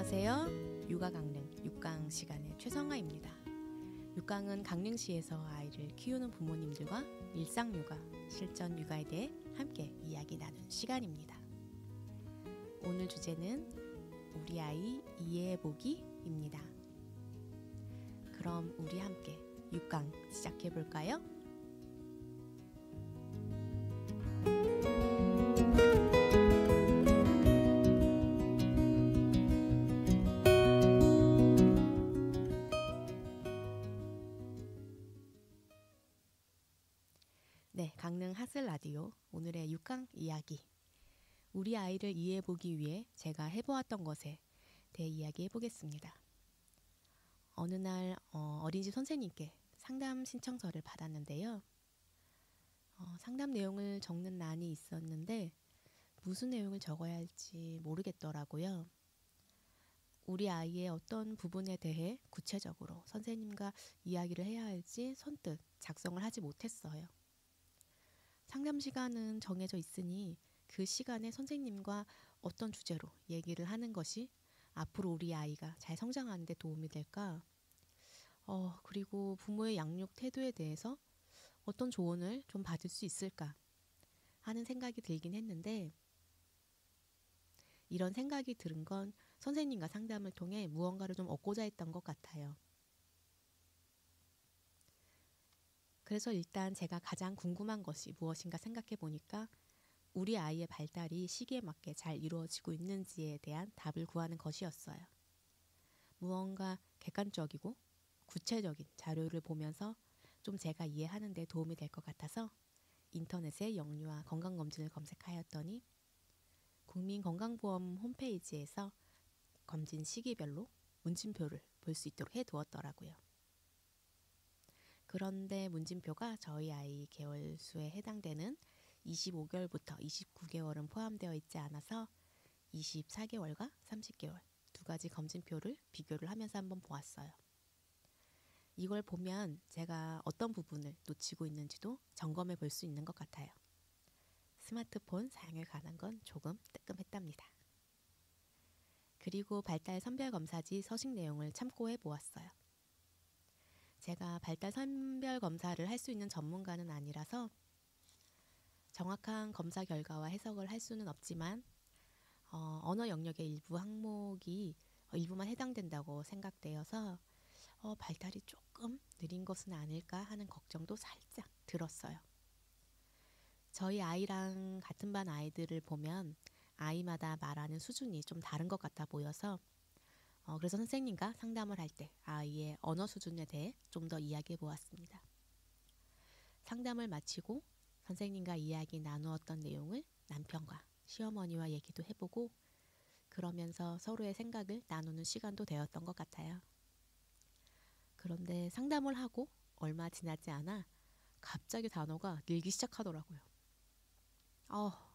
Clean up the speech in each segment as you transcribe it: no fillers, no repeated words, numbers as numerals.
안녕하세요. 육아 강릉 6강 시간의 최성아입니다. 6강은 강릉시에서 아이를 키우는 부모님들과 일상 육아, 실전 육아에 대해 함께 이야기 나눈 시간입니다. 오늘 주제는 우리 아이 이해해보기입니다. 그럼 우리 함께 6강 시작해볼까요? 네, 강릉 하슬 라디오 오늘의 6강 이야기. 우리 아이를 이해해보기 위해 제가 해보았던 것에 대해 이야기해보겠습니다. 어느 날 어린이집 선생님께 상담 신청서를 받았는데요. 상담 내용을 적는 란이 있었는데 무슨 내용을 적어야 할지 모르겠더라고요. 우리 아이의 어떤 부분에 대해 구체적으로 선생님과 이야기를 해야 할지 선뜻 작성을 하지 못했어요. 상담 시간은 정해져 있으니 그 시간에 선생님과 어떤 주제로 얘기를 하는 것이 앞으로 우리 아이가 잘 성장하는 데 도움이 될까? 그리고 부모의 양육 태도에 대해서 어떤 조언을 좀 받을 수 있을까? 하는 생각이 들긴 했는데 이런 생각이 들은 건 선생님과 상담을 통해 무언가를 좀 얻고자 했던 것 같아요. 그래서 일단 제가 가장 궁금한 것이 무엇인가 생각해 보니까 우리 아이의 발달이 시기에 맞게 잘 이루어지고 있는지에 대한 답을 구하는 것이었어요. 무언가 객관적이고 구체적인 자료를 보면서 좀 제가 이해하는 데 도움이 될 것 같아서 인터넷에 영유아 건강검진을 검색하였더니 국민건강보험 홈페이지에서 검진 시기별로 문진표를 볼 수 있도록 해두었더라고요. 그런데 문진표가 저희 아이 개월수에 해당되는 25개월부터 29개월은 포함되어 있지 않아서 24개월과 30개월 두 가지 검진표를 비교를 하면서 한번 보았어요. 이걸 보면 제가 어떤 부분을 놓치고 있는지도 점검해 볼 수 있는 것 같아요. 스마트폰 사용에 관한 건 조금 뜨끔했답니다. 그리고 발달 선별 검사지 서식 내용을 참고해 보았어요. 제가 발달 선별 검사를 할 수 있는 전문가는 아니라서 정확한 검사 결과와 해석을 할 수는 없지만 언어 영역의 일부 항목이 일부만 해당된다고 생각되어서 발달이 조금 느린 것은 아닐까 하는 걱정도 살짝 들었어요. 저희 아이랑 같은 반 아이들을 보면 아이마다 말하는 수준이 좀 다른 것 같아 보여서 그래서 선생님과 상담을 할 때 아이의 언어 수준에 대해 좀 더 이야기해 보았습니다. 상담을 마치고 선생님과 이야기 나누었던 내용을 남편과 시어머니와 얘기도 해보고 그러면서 서로의 생각을 나누는 시간도 되었던 것 같아요. 그런데 상담을 하고 얼마 지나지 않아 갑자기 단어가 늘기 시작하더라고요.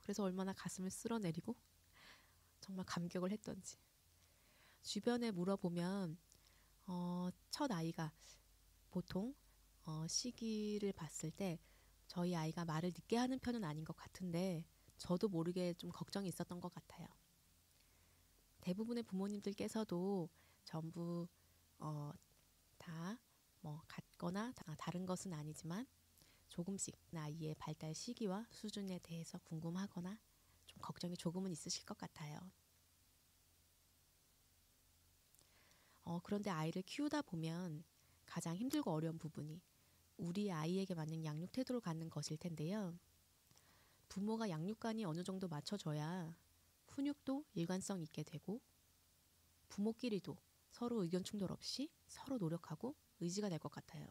그래서 얼마나 가슴을 쓸어내리고 정말 감격을 했던지. 주변에 물어보면 첫 아이가 보통 시기를 봤을 때 저희 아이가 말을 늦게 하는 편은 아닌 것 같은데 저도 모르게 좀 걱정이 있었던 것 같아요. 대부분의 부모님들께서도 전부 다 같거나 다른 것은 아니지만 조금씩 아이의 발달 시기와 수준에 대해서 궁금하거나 좀 걱정이 조금은 있으실 것 같아요. 그런데 아이를 키우다 보면 가장 힘들고 어려운 부분이 우리 아이에게 맞는 양육 태도를 갖는 것일 텐데요. 부모가 양육관이 어느 정도 맞춰져야 훈육도 일관성 있게 되고 부모끼리도 서로 의견 충돌 없이 서로 노력하고 의지가 될 것 같아요.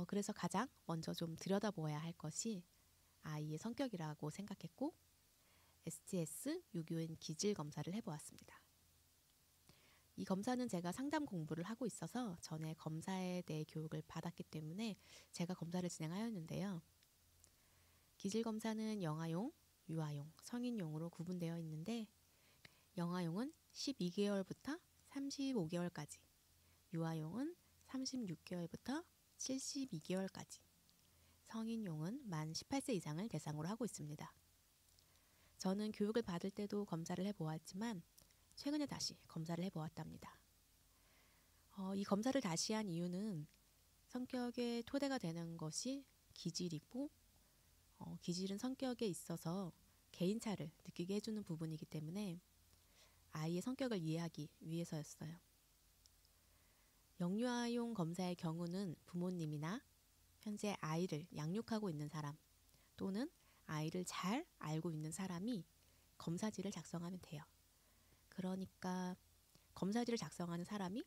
그래서 가장 먼저 좀 들여다보아야 할 것이 아이의 성격이라고 생각했고 STS 유교인 기질 검사를 해보았습니다. 이 검사는 제가 상담 공부를 하고 있어서 전에 검사에 대해 교육을 받았기 때문에 제가 검사를 진행하였는데요. 기질 검사는 영아용, 유아용, 성인용으로 구분되어 있는데 영아용은 12개월부터 35개월까지, 유아용은 36개월부터 72개월까지, 성인용은 만 18세 이상을 대상으로 하고 있습니다. 저는 교육을 받을 때도 검사를 해보았지만 최근에 다시 검사를 해보았답니다. 이 검사를 다시 한 이유는 성격의 토대가 되는 것이 기질이고 기질은 성격에 있어서 개인차를 느끼게 해주는 부분이기 때문에 아이의 성격을 이해하기 위해서였어요. 영유아용 검사의 경우는 부모님이나 현재 아이를 양육하고 있는 사람 또는 아이를 잘 알고 있는 사람이 검사지를 작성하면 돼요. 그러니까 검사지를 작성하는 사람이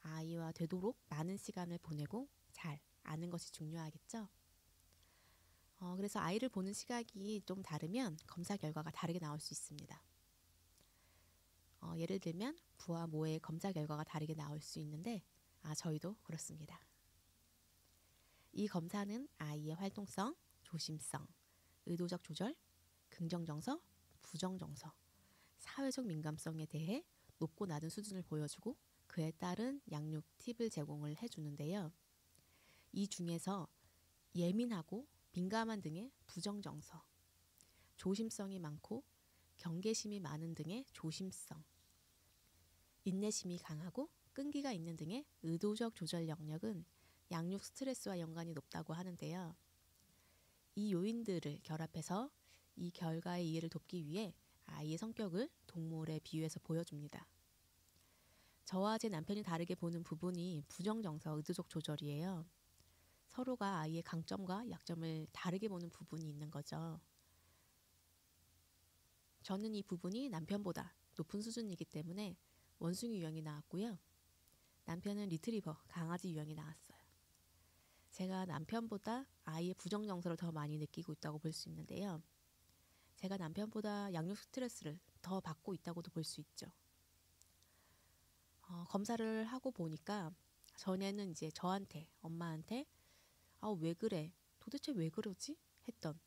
아이와 되도록 많은 시간을 보내고 잘 아는 것이 중요하겠죠. 그래서 아이를 보는 시각이 좀 다르면 검사 결과가 다르게 나올 수 있습니다. 예를 들면 부와 모의 검사 결과가 다르게 나올 수 있는데 저희도 그렇습니다. 이 검사는 아이의 활동성, 조심성, 의도적 조절, 긍정정서, 부정정서, 사회적 민감성에 대해 높고 낮은 수준을 보여주고 그에 따른 양육 팁을 제공을 해주는데요. 이 중에서 예민하고 민감한 등의 부정정서, 조심성이 많고 경계심이 많은 등의 조심성, 인내심이 강하고 끈기가 있는 등의 의도적 조절 영역은 양육 스트레스와 연관이 높다고 하는데요. 이 요인들을 결합해서 이 결과의 이해를 돕기 위해 아이의 성격을 동물에 비유해서 보여줍니다. 저와 제 남편이 다르게 보는 부분이 부정정서, 의도적 조절이에요. 서로가 아이의 강점과 약점을 다르게 보는 부분이 있는 거죠. 저는 이 부분이 남편보다 높은 수준이기 때문에 원숭이 유형이 나왔고요. 남편은 리트리버, 강아지 유형이 나왔어요. 제가 남편보다 아이의 부정정서를 더 많이 느끼고 있다고 볼 수 있는데요. 제가 남편보다 양육 스트레스를 더 받고 있다고도 볼 수 있죠. 검사를 하고 보니까 전에는 이제 저한테, 엄마한테 왜 그래? 도대체 왜 그러지? 했던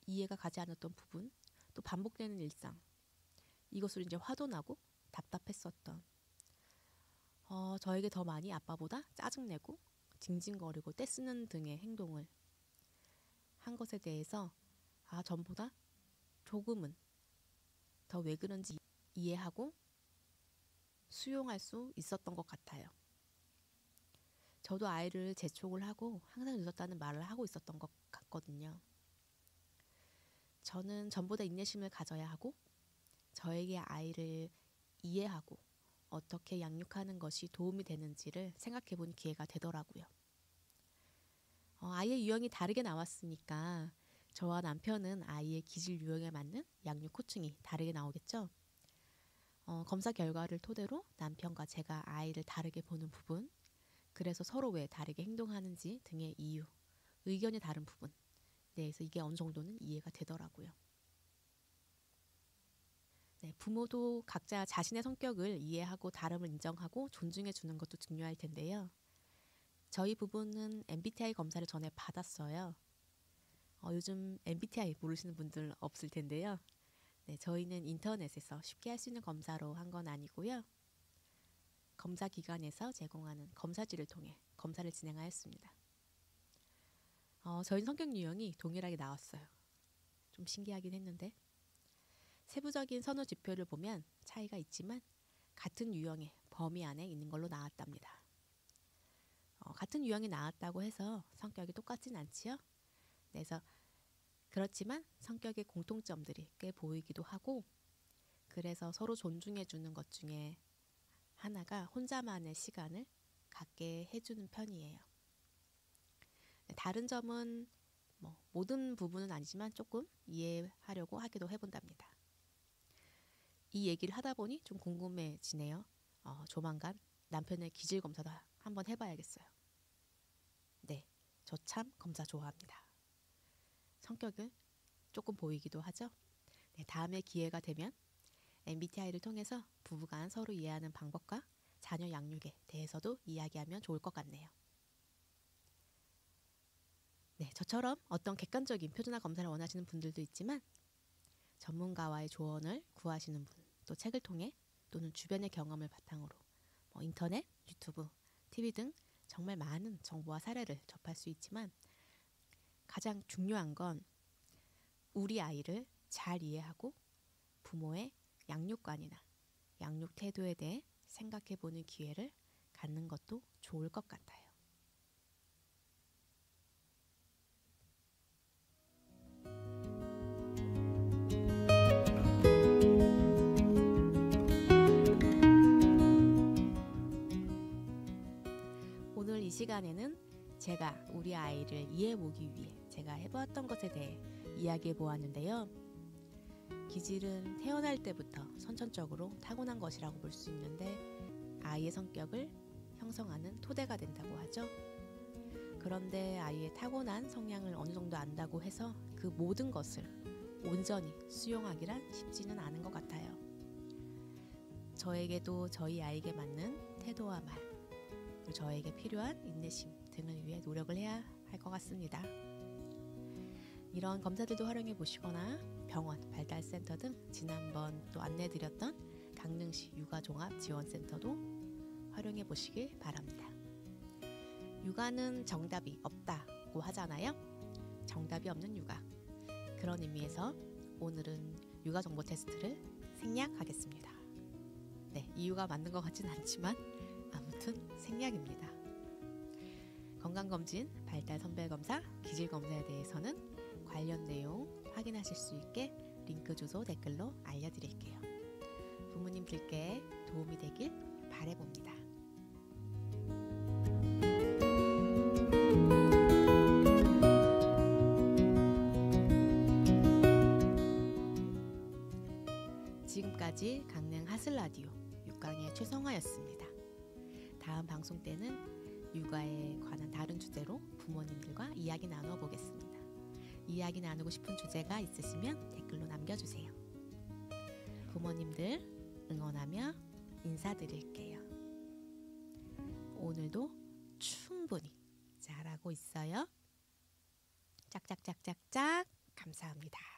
이해가 가지 않았던 부분, 또 반복되는 일상, 이것으로 이제 화도 나고 답답했었던 저에게 더 많이 아빠보다 짜증내고 징징거리고 떼쓰는 등의 행동을 한 것에 대해서 전보다 조금은 더 왜 그런지 이해하고 수용할 수 있었던 것 같아요. 저도 아이를 재촉을 하고 항상 늦었다는 말을 하고 있었던 것 같거든요. 저는 전보다 인내심을 가져야 하고 저에게 아이를 이해하고 어떻게 양육하는 것이 도움이 되는지를 생각해 본 기회가 되더라고요. 아이의 유형이 다르게 나왔으니까 저와 남편은 아이의 기질 유형에 맞는 양육 코칭이 다르게 나오겠죠. 검사 결과를 토대로 남편과 제가 아이를 다르게 보는 부분, 그래서 서로 왜 다르게 행동하는지 등의 이유, 의견이 다른 부분, 그래서 이게 어느 정도는 이해가 되더라고요. 네, 부모도 각자 자신의 성격을 이해하고 다름을 인정하고 존중해 주는 것도 중요할 텐데요. 저희 부부는 MBTI 검사를 전에 받았어요. 요즘 MBTI 모르시는 분들 없을 텐데요. 네, 저희는 인터넷에서 쉽게 할 수 있는 검사로 한 건 아니고요. 검사 기관에서 제공하는 검사지를 통해 검사를 진행하였습니다. 저희 성격 유형이 동일하게 나왔어요. 좀 신기하긴 했는데 세부적인 선호 지표를 보면 차이가 있지만 같은 유형의 범위 안에 있는 걸로 나왔답니다. 같은 유형이 나왔다고 해서 성격이 똑같진 않지요. 그래서 그렇지만 성격의 공통점들이 꽤 보이기도 하고 그래서 서로 존중해 주는 것 중에 하나가 혼자만의 시간을 갖게 해주는 편이에요. 다른 점은 모든 부분은 아니지만 조금 이해하려고 하기도 해본답니다. 이 얘기를 하다 보니 좀 궁금해지네요. 조만간 남편의 기질 검사도 한번 해봐야겠어요. 네, 저 참 검사 좋아합니다. 성격을 조금 보이기도 하죠. 네, 다음에 기회가 되면 MBTI를 통해서 부부간 서로 이해하는 방법과 자녀 양육에 대해서도 이야기하면 좋을 것 같네요. 네, 저처럼 어떤 객관적인 표준화 검사를 원하시는 분들도 있지만 전문가와의 조언을 구하시는 분, 또 책을 통해 또는 주변의 경험을 바탕으로 인터넷, 유튜브, TV 등 정말 많은 정보와 사례를 접할 수 있지만 가장 중요한 건 우리 아이를 잘 이해하고 부모의 양육관이나 양육 태도에 대해 생각해보는 기회를 갖는 것도 좋을 것 같아요. 오늘 이 시간에는 제가 우리 아이를 이해해보기 위해 제가 해보았던 것에 대해 이야기해 보았는데요. 기질은 태어날 때부터 선천적으로 타고난 것이라고 볼 수 있는데 아이의 성격을 형성하는 토대가 된다고 하죠. 그런데 아이의 타고난 성향을 어느 정도 안다고 해서 그 모든 것을 온전히 수용하기란 쉽지는 않은 것 같아요. 저에게도 저희 아이에게 맞는 태도와 말, 그리고 저에게 필요한 인내심 등을 위해 노력을 해야 할 것 같습니다. 이런 검사들도 활용해 보시거나 병원, 발달센터 등 지난번 또 안내드렸던 강릉시 육아종합지원센터도 활용해 보시길 바랍니다. 육아는 정답이 없다고 하잖아요. 정답이 없는 육아. 그런 의미에서 오늘은 육아 정보 테스트를 생략하겠습니다. 네, 이유가 맞는 것 같진 않지만 아무튼 생략입니다. 건강검진, 발달선별검사, 기질검사에 대해서는 관련 내용 확인하실 수 있게 링크 주소 댓글로 알려드릴게요. 부모님들께 도움이 되길 바라봅니다. 지금까지 강릉 하슬라디오 6강의 최성화였습니다. 다음 방송 때는 육아에 관한 다른 주제로 부모님들과 이야기 나누어 보겠습니다. 이야기 나누고 싶은 주제가 있으시면 댓글로 남겨주세요. 부모님들 응원하며 인사드릴게요. 오늘도 충분히 잘하고 있어요. 짝짝짝짝짝 감사합니다.